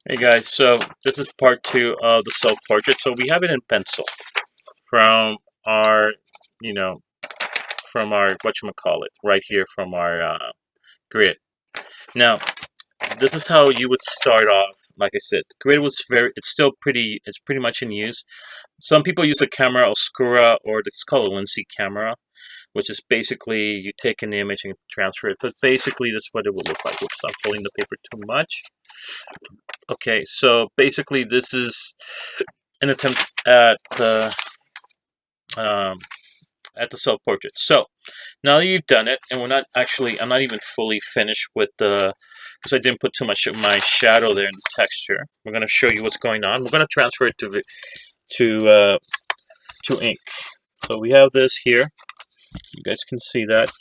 Hey guys, so this is part two of the self-portrait. So we have it in pencil from our, you know, from our whatchamacallit, right here from our grid. Now, this is how you would start off. Like I said, the grid it's pretty much in use. Some people use a camera oscura or it's called a Lindsay camera, which is basically you take an image and transfer it. But basically, this is what it will look like. Oops, I'm folding the paper too much. Okay, so basically, this is an attempt um, at the self portrait. So now that you've done it, and I'm not even fully finished with the, because I didn't put too much of my shadow there in the texture. We're going to show you what's going on. We're going to transfer it to uh, to ink. So we have this here. You guys can see that.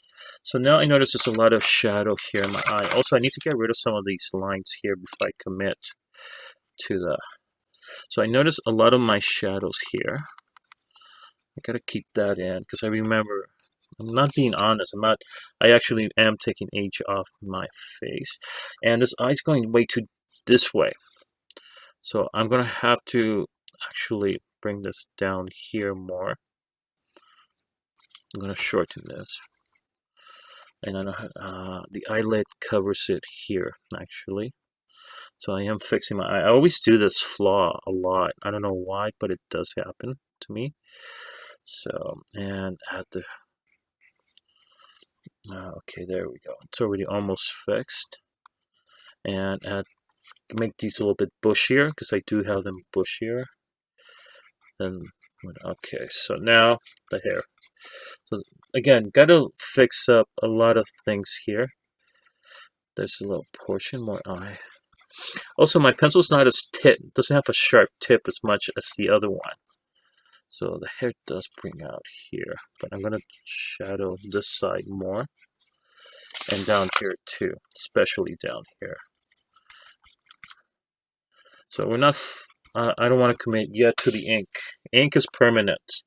So now I notice there's a lot of shadow here in my eye. Also, I need to get rid of some of these lines here before I commit to the. So I notice a lot of my shadows here. I gotta keep that in because I remember I'm not being honest. I actually am taking age off my face, and this eye's going way too this way. So I'm gonna have to actually bring this down here more. I'm gonna shorten this, and I know the eyelid covers it here actually. So I am fixing my eye. I always do this flaw a lot. I don't know why, but it does happen to me. So, and add the okay, there we go. It's already almost fixed. And make these a little bit bushier because I do have them bushier. Then okay, so now the hair. So again, gotta fix up a lot of things here. There's a little portion more eye. Also, my pencil's not as tip. Doesn't have a sharp tip as much as the other one. So the hair does bring out here, but I'm gonna shadow this side more. And down here too, especially down here. So we're not, I don't want to commit yet to the ink. Ink is permanent.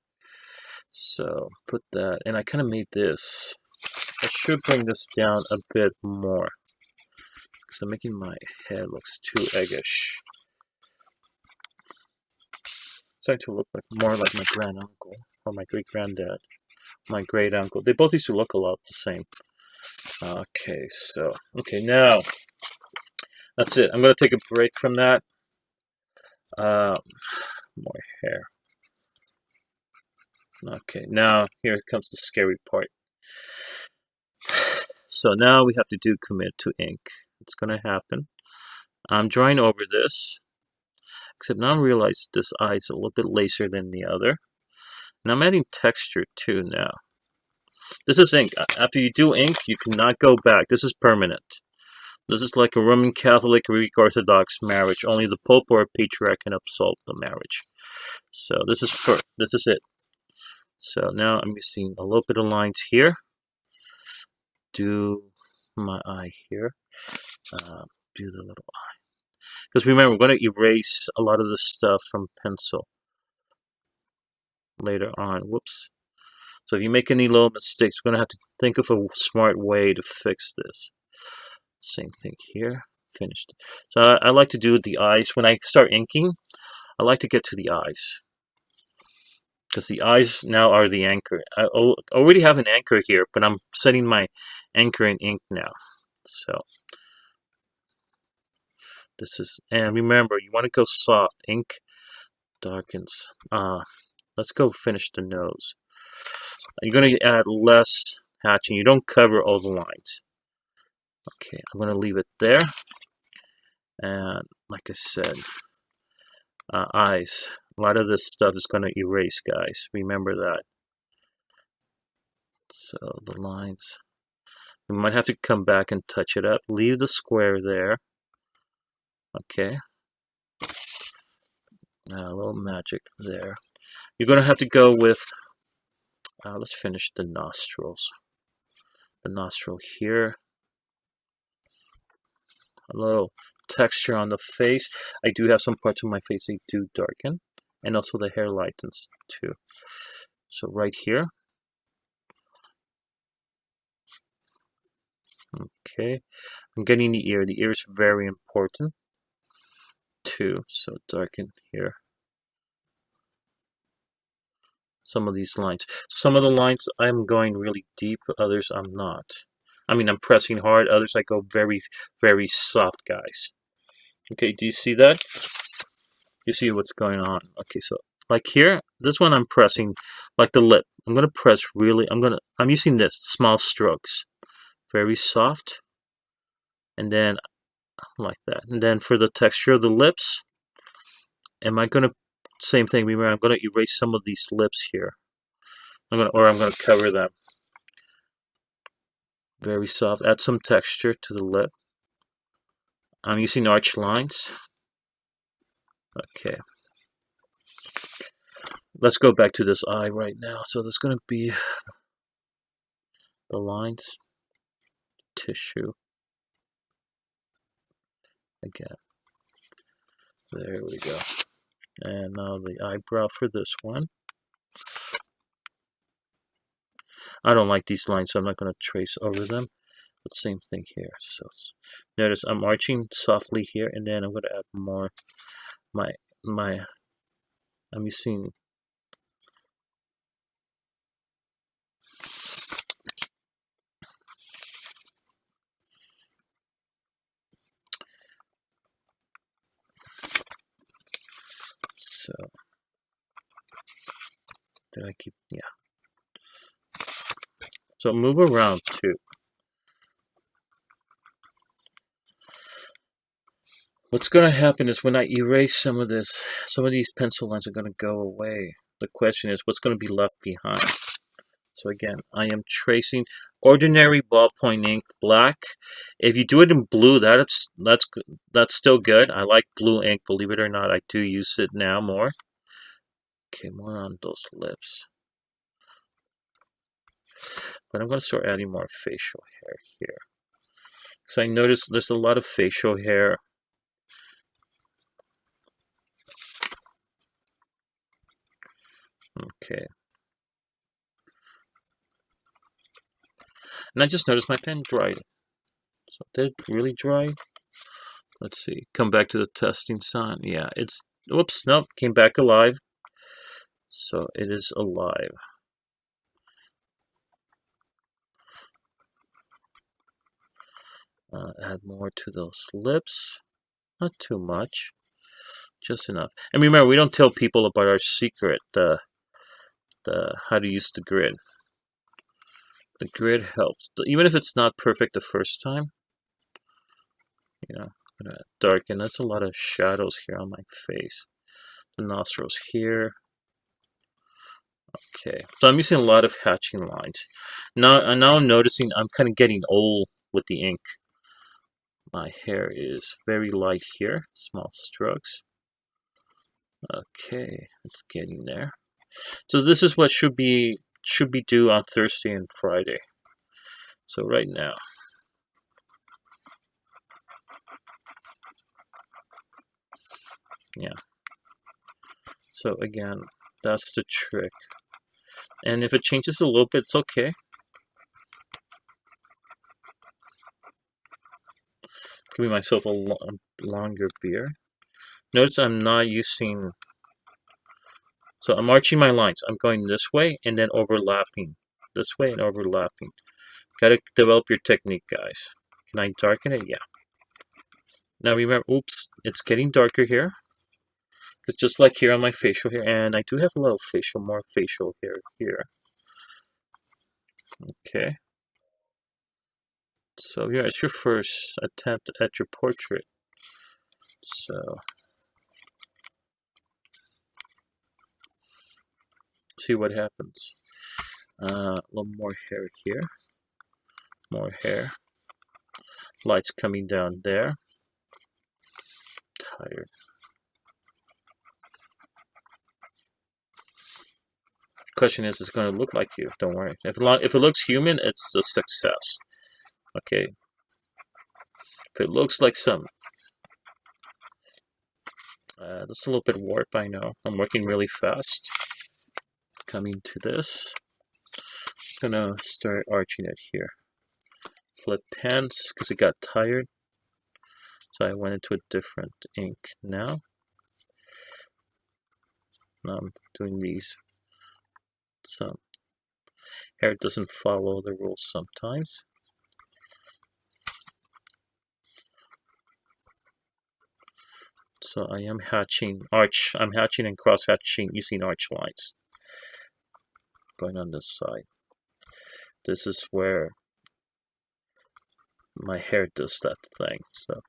So put that, and I kind of made this. I should bring this down a bit more. Because I'm making my head looks too eggish. Starting to look like more like my grand uncle, or my great granddad, my great uncle. They both used to look a lot the same. Okay, so, okay, now, that's it. I'm going to take a break from that. More hair. Okay, now here comes the scary part. So now we have to do commit to ink. It's going to happen. I'm drawing over this, except now I realize this eye is a little bit lacer than the other. And I'm adding texture too now. This is ink. After you do ink, you cannot go back. This is permanent. This is like a Roman Catholic Greek Orthodox marriage. Only the Pope or a patriarch can absolve the marriage. So this is it. So now I'm using a little bit of lines here. Do my eye here. Do the little eye. Because remember, we're going to erase a lot of the stuff from pencil later on. Whoops. So if you make any little mistakes, we're going to have to think of a smart way to fix this. Same thing here. Finished. So I like to do the eyes. When I start inking, I like to get to the eyes. Because the eyes now are the anchor. I already have an anchor here, but I'm setting my anchor in ink now. So this is, and remember, you want to go soft. Ink darkens. Let's go finish the nose. You're going to add less hatching. You don't cover all the lines. Okay, I'm going to leave it there. And like I said, eyes. A lot of this stuff is going to erase, guys. Remember that. So the lines. We might have to come back and touch it up. Leave the square there. Okay. Now a little magic there. You're going to have to go with, let's finish the nostrils. The nostril here. A little texture on the face. I do have some parts of my face that do darken. And also the hair lightens too. So right here. Okay. I'm getting the ear. The ear is very important. too. So darken here. Some of these lines. Some of the lines I'm going really deep, others I'm not. I mean, I'm pressing hard, others I go very, very soft, guys. Okay, do you see that? You see what's going on? Okay, so like here, this one I'm pressing like the lip. I'm gonna press really, I'm using this, small strokes. Very soft. And then like that. And then for the texture of the lips, am I gonna, same thing, remember I'm gonna erase some of these lips here. I'm gonna cover them. Very soft. Add some texture to the lip. I'm using arch lines. Okay. Let's go back to this eye right now. So there's going to be the lines, tissue. Again. There we go. And now the eyebrow for this one. I don't like these lines, so I'm not going to trace over them. But same thing here. So notice I'm arching softly here, and then I'm going to add more I'm using so did I keep, yeah. So move around too. What's going to happen is when I erase some of these pencil lines are going to go away. The question is, what's going to be left behind? So again, I am tracing ordinary ballpoint ink, black. If you do it in blue, that's still good. I like blue ink, believe it or not. I do use it now more. Okay, more on those lips. But I'm going to start adding more facial hair here. So I notice there's a lot of facial hair. Okay. And I just noticed my pen dried. So did it really dry? Let's see. Come back to the testing sign. Yeah, it's, whoops, nope, came back alive. So it is alive. Add more to those lips. Not too much. Just enough. And remember, we don't tell people about our secret, the how to use the grid. The grid helps. Even if it's not perfect the first time. You know, I'm gonna darken. That's a lot of shadows here on my face. The nostrils here. Okay, so I'm using a lot of hatching lines. Now I'm noticing I'm kind of getting old with the ink. My hair is very light here, small strokes. Okay, it's getting there. So this is what should be due on Thursday and Friday. So right now. Yeah. So again, that's the trick. And if it changes a little bit, it's okay. Give myself a longer beard. Notice I'm not using, so I'm arching my lines. I'm going this way and then overlapping. This way and overlapping. Gotta develop your technique, guys. Can I darken it? Yeah. Now remember, oops, it's getting darker here. It's just like here on my facial hair, and I do have a little more facial hair here. Okay. So yeah, it's your first attempt at your portrait. So see what happens. A little more hair here. More hair. Lights coming down there. Tired. Question is, it's going to look like you. Don't worry. If it looks human, it's a success. Okay. If it looks like some, that's a little bit warp. I know. I'm working really fast. Coming to this. I'm gonna start arching it here. Flip pens because it got tired. So I went into a different ink now. Now I'm doing these. So hair doesn't follow the rules sometimes. So I am hatching I'm hatching and cross hatching using arch lines. Going on this side. This is where my hair does that thing. So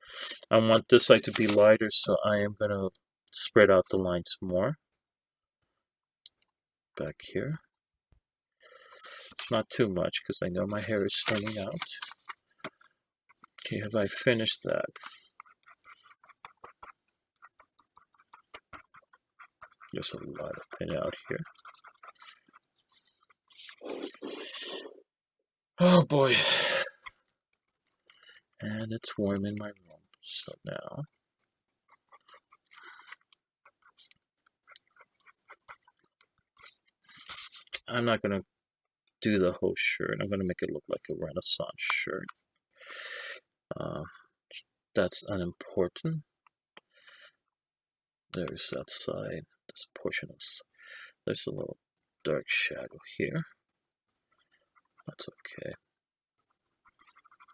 I want this side to be lighter, so I am going to spread out the lines more. Back here. Not too much, because I know my hair is thinning out. Okay, have I finished that? There's a lot of thin out here. Oh boy. And it's warm in my room. So now I'm not going to do the whole shirt. I'm going to make it look like a Renaissance shirt. That's unimportant. There's that side. This portion of there's a little dark shadow here. That's okay.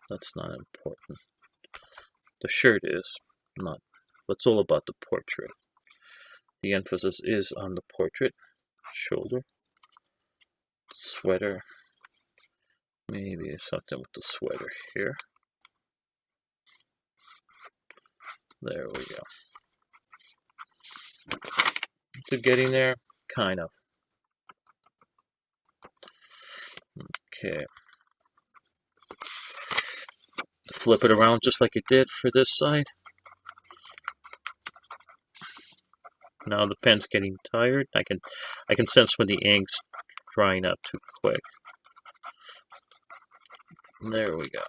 That's not important. The shirt is not. It's all about the portrait. The emphasis is on the portrait. Shoulder. Sweater. Maybe something with the sweater here. There we go. Is it getting there? Kind of. Okay. Flip it around just like it did for this side. Now the pen's getting tired. I can sense when the ink's drying up too quick. There we go.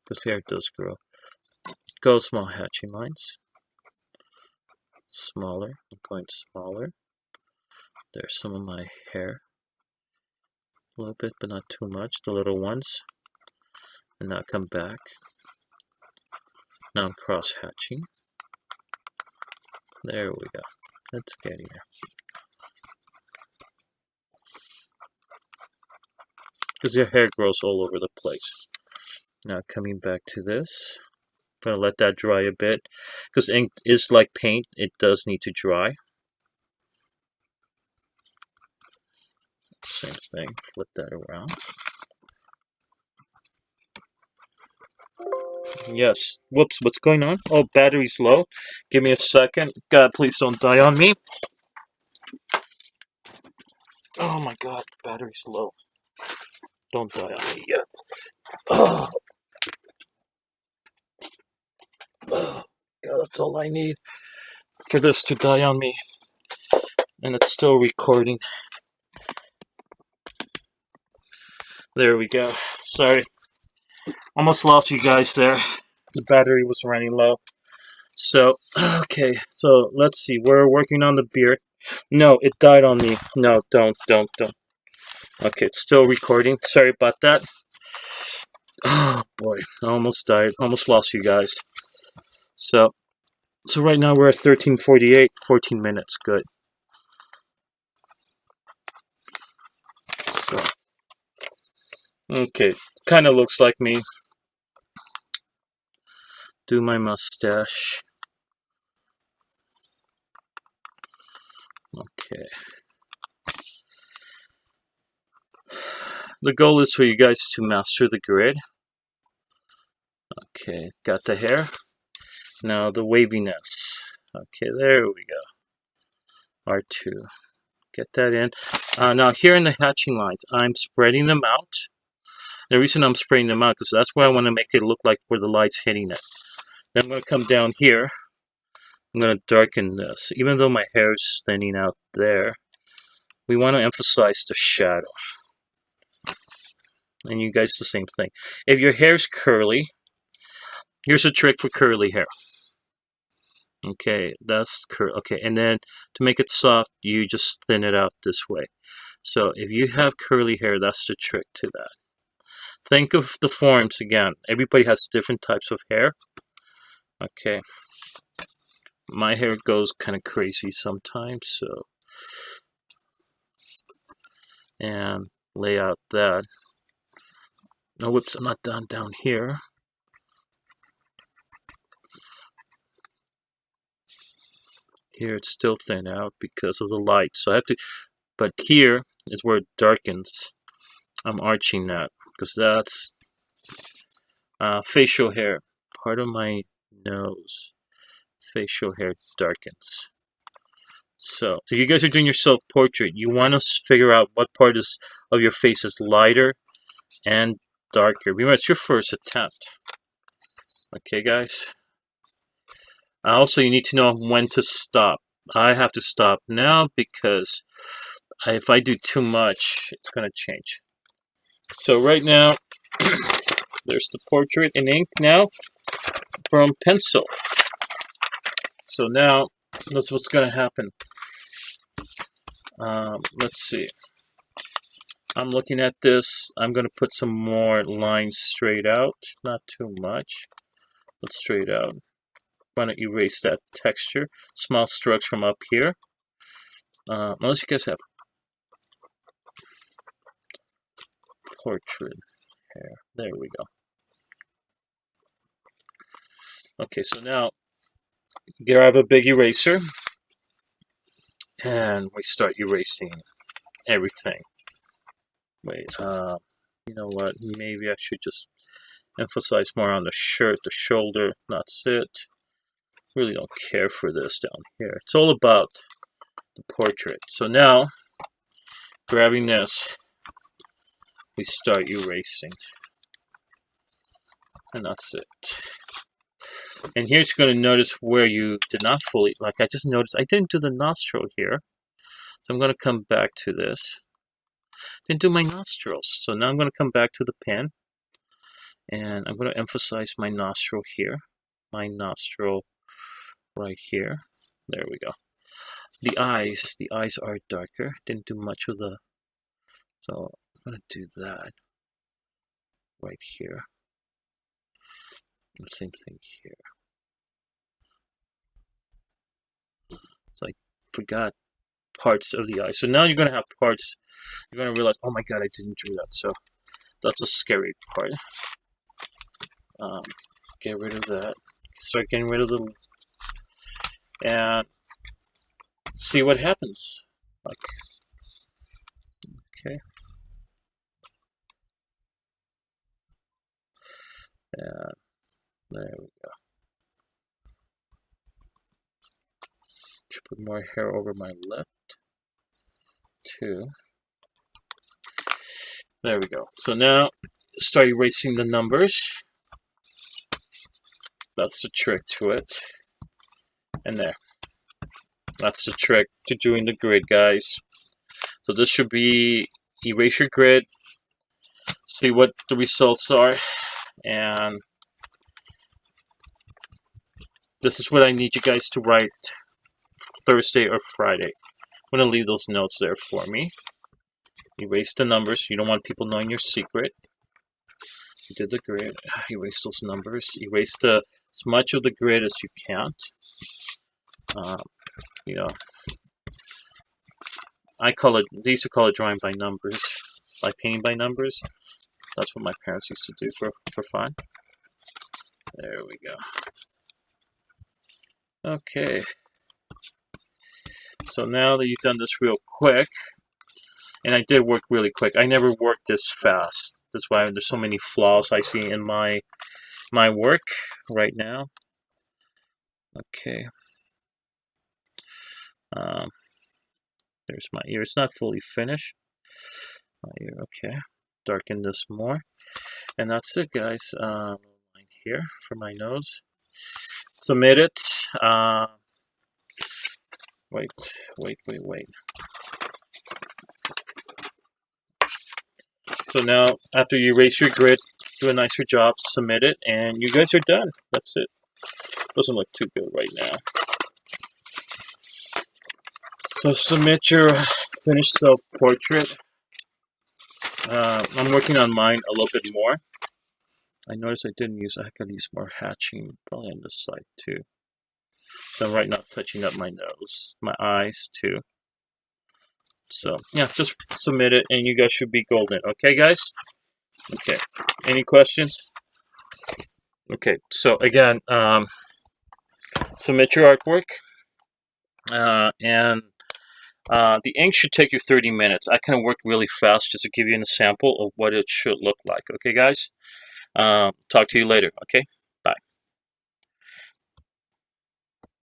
This hair does grow. Go small hatching lines. Smaller. I'm going smaller. There's some of my hair. A little bit, but not too much. The little ones. And now come back. Now I'm cross hatching. There we go. That's getting there. Because your hair grows all over the place. Now coming back to this. I'm going to let that dry a bit. Because ink is like paint. It does need to dry. Same thing. Flip that around. Yes. Whoops, what's going on? Oh, battery's low. Give me a second. God, please don't die on me. Oh my god, battery's low. Don't die on me yet. Oh. Oh, God, that's all I need for this to die on me. And it's still recording. There we go. Sorry. Almost lost you guys there. The battery was running low. So, okay. So, let's see. We're working on the beard. No, it died on me. No, don't. Okay, it's still recording. Sorry about that. Oh, boy. I almost died. Almost lost you guys. So right now we're at 13:48. 14 minutes. Good. So, okay. Kind of looks like me. Do my mustache. Okay. The goal is for you guys to master the grid. Okay, got the hair. Now the waviness. Okay, there we go. R2. Get that in. Now here in the hatching lines, I'm spreading them out. The reason I'm spreading them out is that's where I want to make it look like where the light's hitting it. Then I'm going to come down here. I'm going to darken this. Even though my hair is thinning out there, we want to emphasize the shadow. And you guys the same thing. If your hair's curly, here's a trick for curly hair. Okay, that's okay, and then to make it soft, you just thin it out this way. So if you have curly hair, that's the trick to that. Think of the forms again. Everybody has different types of hair. Okay. My hair goes kind of crazy sometimes, so. And lay out that. No, whoops, I'm not done down here. Here it's still thin out because of the light, so I have to, but here is where it darkens. I'm arching that because that's facial hair. Part of my nose, facial hair darkens. So if you guys are doing your self-portrait, you want to figure out what part of your face is lighter and darker. Remember, it's your first attempt. Okay, guys? Also, you need to know when to stop. I have to stop now because if I do too much, it's going to change. So right now, there's the portrait in ink now from pencil. So now, that's what's going to happen. Let's see. I'm looking at this. I'm going to put some more lines straight out. Not too much, but straight out. I'm going to erase that texture. Small strokes from up here. Unless you guys have portrait hair. There we go. Okay, so now grab a big eraser and we start erasing everything. Wait, you know what? Maybe I should just emphasize more on the shirt, the shoulder. That's it. Really don't care for this down here. It's all about the portrait. So now, grabbing this, we start erasing. And that's it. And here's you're going to notice where you did not fully, like I just noticed, I didn't do the nostril here. So I'm going to come back to this. Didn't do my nostrils. So now I'm going to come back to the pen. And I'm going to emphasize my nostril here. My nostril right here. There we go. The eyes are darker. Didn't do much of the, so I'm going to do that right here. The same thing here. So I forgot parts of the eye. So now you're going to have parts, you're going to realize, oh my god, I didn't do that. So that's a scary part. Get rid of that. Start getting rid of the, and see what happens. Like, okay. And there we go. Should put more hair over my lip too. There we go. So now start erasing the numbers. That's the trick to it. And there. That's the trick to doing the grid, guys. So this should be erase your grid. See what the results are. And this is what I need you guys to write Thursday or Friday. I'm going to leave those notes there for me. Erase the numbers. You don't want people knowing your secret. You did the grid. Erase those numbers. Erase as much of the grid as you can. You know, they used to call it drawing by numbers, like painting by numbers. That's what my parents used to do for fun. There we go. Okay. So now that you've done this real quick, and I did work really quick. I never worked this fast. That's why there's so many flaws I see in my work right now. Okay. There's my ear. It's not fully finished. My ear, okay. Darken this more. And that's it, guys. Line here for my nose. Submit it. Wait. So now, after you erase your grid, do a nicer job, submit it, and you guys are done. That's it. Doesn't look too good right now. So submit your finished self-portrait. I'm working on mine a little bit more. I noticed I didn't use, I could use more hatching probably on this side too. So I'm right now touching up my nose, my eyes too. So yeah, just submit it and you guys should be golden. Okay guys? Okay. Any questions? Okay, so again, submit your artwork. And the ink should take you 30 minutes. I kind of worked really fast just to give you a sample of what it should look like. Okay, guys? Talk to you later. Okay?